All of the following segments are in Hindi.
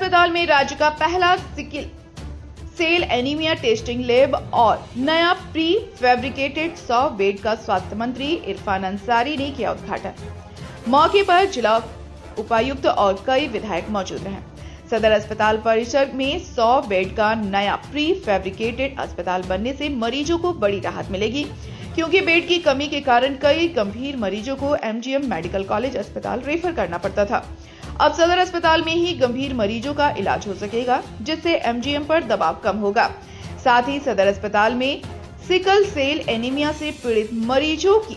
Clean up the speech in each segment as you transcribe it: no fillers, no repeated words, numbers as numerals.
अस्पताल में राज्य का पहला sickle cell anaemia testing lab और नया प्री फैब्रिकेटेड 100 बेड का स्वास्थ्य मंत्री इरफान अंसारी ने किया उद्घाटन। मौके पर जिला उपायुक्त और कई विधायक मौजूद रहे। सदर अस्पताल परिसर में 100 बेड का नया प्री फैब्रिकेटेड अस्पताल बनने से मरीजों को बड़ी राहत मिलेगी, क्योंकि बेड की कमी के कारण कई गंभीर मरीजों को एमजीएम मेडिकल कॉलेज अस्पताल रेफर करना पड़ता था। अब सदर अस्पताल में ही गंभीर मरीजों का इलाज हो सकेगा, जिससे एमजीएम पर दबाव कम होगा। साथ ही सदर अस्पताल में सिकल सेल एनीमिया से पीड़ित मरीजों के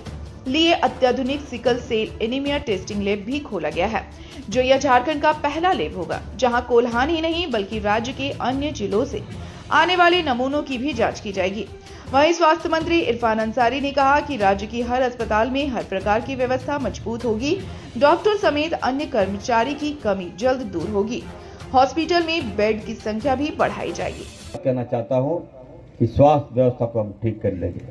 लिए अत्याधुनिक sickle cell anaemia testing lab भी खोला गया है, जो यह झारखंड का पहला लैब होगा, जहां कोल्हान ही नहीं बल्कि राज्य के अन्य जिलों से आने वाले नमूनों की भी जांच की जाएगी। वहीं स्वास्थ्य मंत्री इरफान अंसारी ने कहा कि राज्य की हर अस्पताल में हर प्रकार की व्यवस्था मजबूत होगी, डॉक्टर समेत अन्य कर्मचारी की कमी जल्द दूर होगी, हॉस्पिटल में बेड की संख्या भी बढ़ाई जाएगी। कहना चाहता हूं कि स्वास्थ्य व्यवस्था को हम ठीक कर लेंगे।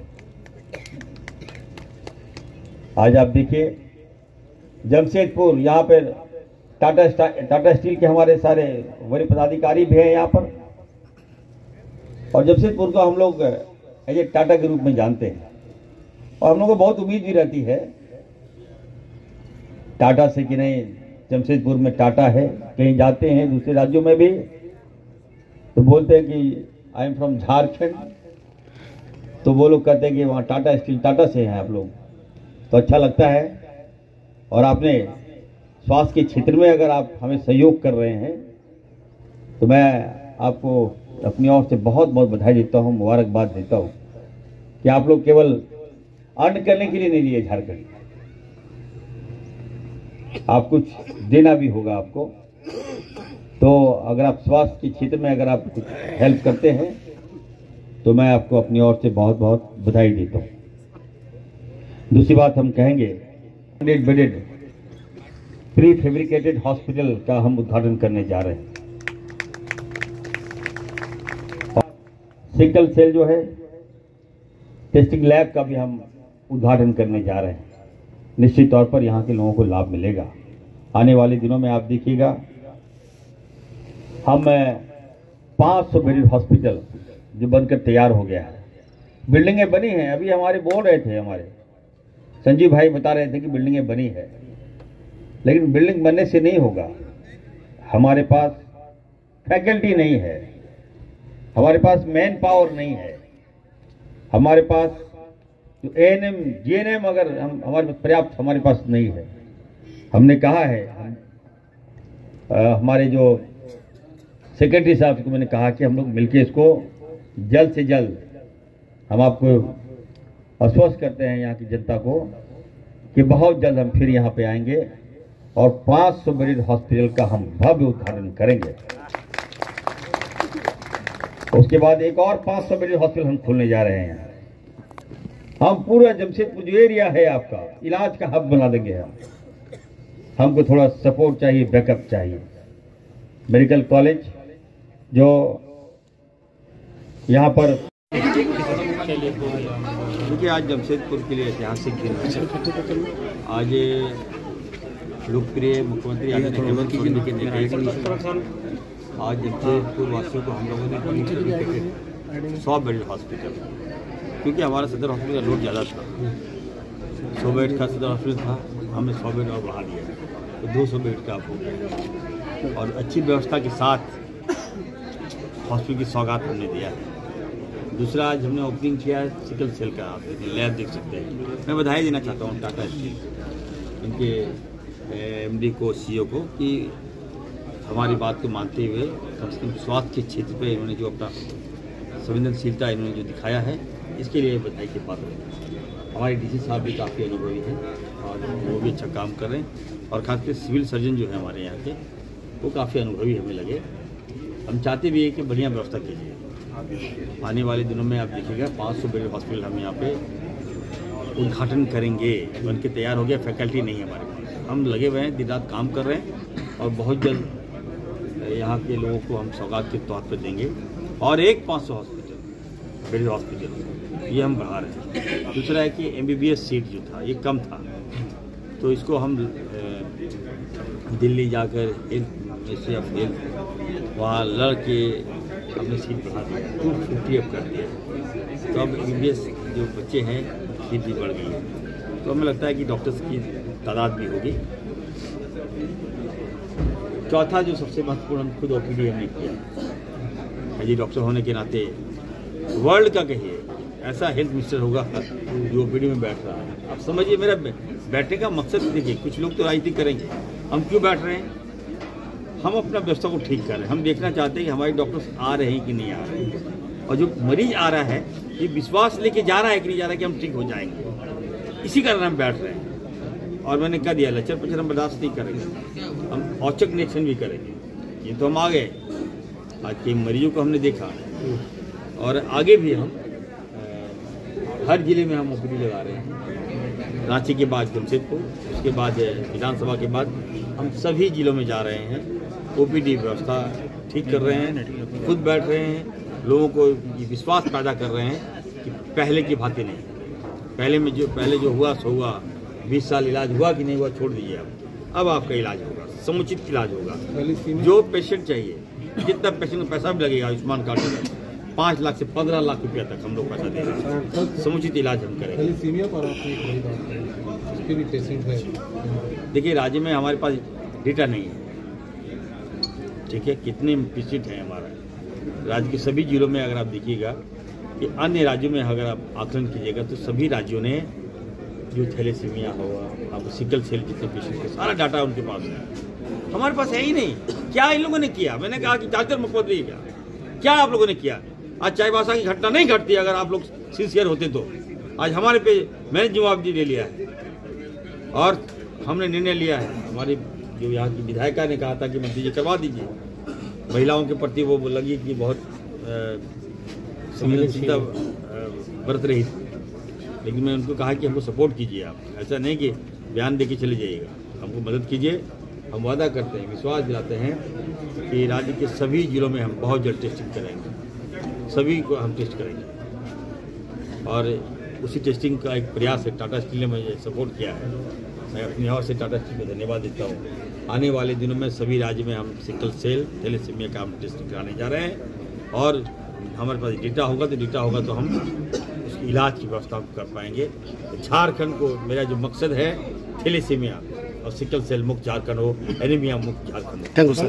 आज आप देखिए जमशेदपुर, यहाँ पर टाटा स्टील के हमारे सारे बड़े पदाधिकारी भी हैं यहाँ पर, और जमशेदपुर को हम लोग ये टाटा के रूप में जानते हैं, और हम लोगों को बहुत उम्मीद भी रहती है टाटा से कि नहीं, जमशेदपुर में टाटा है। कहीं जाते हैं दूसरे राज्यों में भी तो बोलते हैं कि आई एम फ्रॉम झारखंड, तो वो लोग कहते हैं कि वहाँ टाटा स्टील टाटा से हैं आप लोग, तो अच्छा लगता है। और आपने स्वास्थ्य के क्षेत्र में अगर आप हमें सहयोग कर रहे हैं तो मैं आपको अपनी ओर से बहुत बहुत बधाई देता हूं, मुबारकबाद देता हूं कि आप लोग केवल अर्न करने के लिए नहीं लिए झारखंड, आप कुछ देना भी होगा आपको। तो अगर आप स्वास्थ्य के क्षेत्र में अगर आप कुछ हेल्प करते हैं तो मैं आपको अपनी ओर से बहुत बहुत बधाई देता हूं। दूसरी बात हम कहेंगे, 100 बेडेड प्री फैब्रिकेटेड हॉस्पिटल का हम उद्घाटन करने जा रहे हैं। सिकल सेल जो है टेस्टिंग लैब का भी हम उद्घाटन करने जा रहे हैं। निश्चित तौर पर यहाँ के लोगों को लाभ मिलेगा। आने वाले दिनों में आप देखिएगा हम 500 बेडेड हॉस्पिटल जो बनकर तैयार हो गया है, बिल्डिंगें बनी हैं। अभी हमारे बोल रहे थे, हमारे संजीव भाई बता रहे थे कि बिल्डिंगें बनी है, लेकिन बिल्डिंग बनने से नहीं होगा। हमारे पास फैकल्टी नहीं है, हमारे पास मैन पावर नहीं है, हमारे पास जो एएनएम जीएनएम अगर हमारे पास पर्याप्त हमारे पास नहीं है। हमने कहा है, हमारे जो सेक्रेटरी साहब को मैंने कहा कि हम लोग मिलकर इसको जल्द से जल्द, हम आपको आश्वस्त करते हैं यहाँ की जनता को कि बहुत जल्द हम फिर यहाँ पे आएंगे और 500 बेडेड हॉस्पिटल का हम भव्य उद्घाटन करेंगे। उसके बाद एक और 500 बेडेड हॉस्पिटल हम खोलने जा रहे हैं। हम पूरा जमशेदपुर जो एरिया है आपका इलाज का हब बना देंगे। हमको थोड़ा सपोर्ट चाहिए, बैकअप चाहिए। मेडिकल कॉलेज जो यहाँ पर, देखिए आज जमशेदपुर के लिए ऐतिहासिक दिन है। आज लोकप्रिय मुख्यमंत्री हेमंत सोरेन के नेतृत्व आज जमशेदपुर वासियों को हम लोगों ने 100 बेड हॉस्पिटल, क्योंकि हमारा सदर हॉस्पिटल का लोड ज़्यादा था, 100 बेड का सदर हॉस्पिटल था, हमने 100 बेड और बढ़ा दिया तो 200 बेड का हो गया, और अच्छी व्यवस्था के साथ हॉस्पिटल की सौगात हमने दिया है। दूसरा, आज हमने ओपनिंग किया है सिकल सेल का, आप लैब देख सकते हैं। मैं बधाई देना चाहता हूँ टाटा स्टील, इनके एमडी को, सीईओ को, कि हमारी बात को मानते हुए कम से कम स्वास्थ्य के क्षेत्र पे इन्होंने जो अपना संवेदनशीलता इन्होंने जो दिखाया है, इसके लिए बधाई के पात्र हैं। हमारे डीसी साहब भी काफ़ी अनुभवी हैं और वो भी अच्छा काम कर रहे हैं, और खासकर सिविल सर्जन जो है हमारे यहाँ के, वो काफ़ी अनुभवी हमें लगे। हम चाहते भी हैं कि बढ़िया व्यवस्था कीजिए। आने वाले दिनों में आप देखिएगा 500 बेड हॉस्पिटल हम यहाँ पे उद्घाटन करेंगे, बन के तैयार हो गया। फैकल्टी नहीं है हमारे पास, हम लगे हुए हैं, दिन रात काम कर रहे हैं, और बहुत जल्द यहाँ के लोगों को हम सौगात के तौर पर देंगे। और एक 500 हॉस्पिटल बेड हॉस्पिटल ये हम बढ़ा रहे हैं। दूसरा है कि MBBS सीट जो था ये कम था, तो इसको हम दिल्ली जाकर मिनिस्ट्री ऑफ हेल्थ, वहाँ लड़ के हमने सीट बढ़ा दी, 250 अब कर दिया। तो अब MBBS जो बच्चे हैं सीट भी बढ़ गई है। तो हमें लगता है कि डॉक्टर्स की तादाद भी होगी। चौथा जो सबसे महत्वपूर्ण, हम खुद OPD हमने किया जी, डॉक्टर होने के नाते वर्ल्ड का कहिए ऐसा हेल्थ मिनिस्टर होगा जो OPD में बैठ रहा है। आप समझिए मेरा बैठने का मकसद देखिए, कुछ लोग तो राजनीति करेंगे, हम क्यों बैठ रहे हैं? हम अपना व्यवस्था को ठीक कर रहे हैं। हम देखना चाहते हैं कि हमारे डॉक्टर्स आ रहे हैं कि नहीं आ रहे हैं, और जो मरीज आ रहा है ये विश्वास लेके जा रहा है कि नहीं जा रहा है कि हम ठीक हो जाएंगे, इसी कारण हम बैठ रहे हैं। और मैंने कह दिया लचर पचर हम बर्दाश्त नहीं करेंगे, हम औचक निरीक्षण भी करेंगे। ये तो हम आ गए, आज के मरीजों को हमने देखा, और आगे भी हम हर जिले में हम OPD लगा रहे हैं। रांची के बाद जमशेदपुर, उसके बाद विधानसभा के बाद हम सभी जिलों में जा रहे हैं, OPD व्यवस्था ठीक कर रहे हैं, खुद बैठ रहे हैं, लोगों को ये विश्वास पैदा कर रहे हैं कि पहले की भांति नहीं। पहले जो हुआ सो हुआ, 20 साल इलाज हुआ कि नहीं हुआ छोड़ दीजिए, अब आपका इलाज होगा, समुचित इलाज होगा। जो पेशेंट चाहिए, जितना पेशेंट को पैसा भी लगेगा आयुष्मान कार्ड में 5 लाख से 15 लाख रुपया तक हम लोग पैसा दे रहे हैं, समुचित इलाज हम करेंगे। देखिए राज्य में हमारे पास डेटा नहीं है, ठीक है, कितने पेशेंट हैं हमारा राज्य के सभी जिलों में। अगर आप देखिएगा कि अन्य राज्यों में अगर आप आकलन कीजिएगा तो सभी राज्यों ने जो थैलेसीमिया हुआ, आपको सिकल सेल जितने पेशेंट के सारा डाटा उनके पास है, हमारे पास है ही नहीं। क्या इन लोगों ने किया? मैंने कहा कि चार्जर मुख्यमंत्री क्या आप लोगों ने किया? आज चाईबासा की घटना नहीं घटती अगर आप लोग सिंसियर होते तो। आज हमारे पे मैंने जवाबदेही ले लिया है और हमने निर्णय लिया है। हमारी जो यहाँ की विधायिका ने कहा था कि मंत्री जी करवा दीजिए, महिलाओं के प्रति वो लगी कि बहुत संवेदनशीलता बरत रही थी, लेकिन मैं उनको कहा कि हमको सपोर्ट कीजिए, आप ऐसा नहीं कि बयान दे के चले जाइएगा, हमको मदद कीजिए। हम वादा करते हैं, विश्वास दिलाते हैं कि राज्य के सभी जिलों में हम बहुत जल्द टेस्टिंग करेंगे, सभी को हम टेस्ट करेंगे। और उसी टेस्टिंग का एक प्रयास है, टाटा स्टील ने मुझे सपोर्ट किया है, मैं अपनी ओर से टाटा स्टील को धन्यवाद देता हूँ। आने वाले दिनों में सभी राज्य में हम सिकल सेल थैलेसीमिया का हम टेस्टिंग कराने जा रहे हैं, और हमारे पास डेटा होगा तो हम उसकी इलाज की व्यवस्था कर पाएंगे। झारखंड को मेरा जो मकसद है थैलेसीमिया और सिकल सेल मुक्त झारखंड हो, एनीमिया मुक्त झारखंड हो। Thank you sir.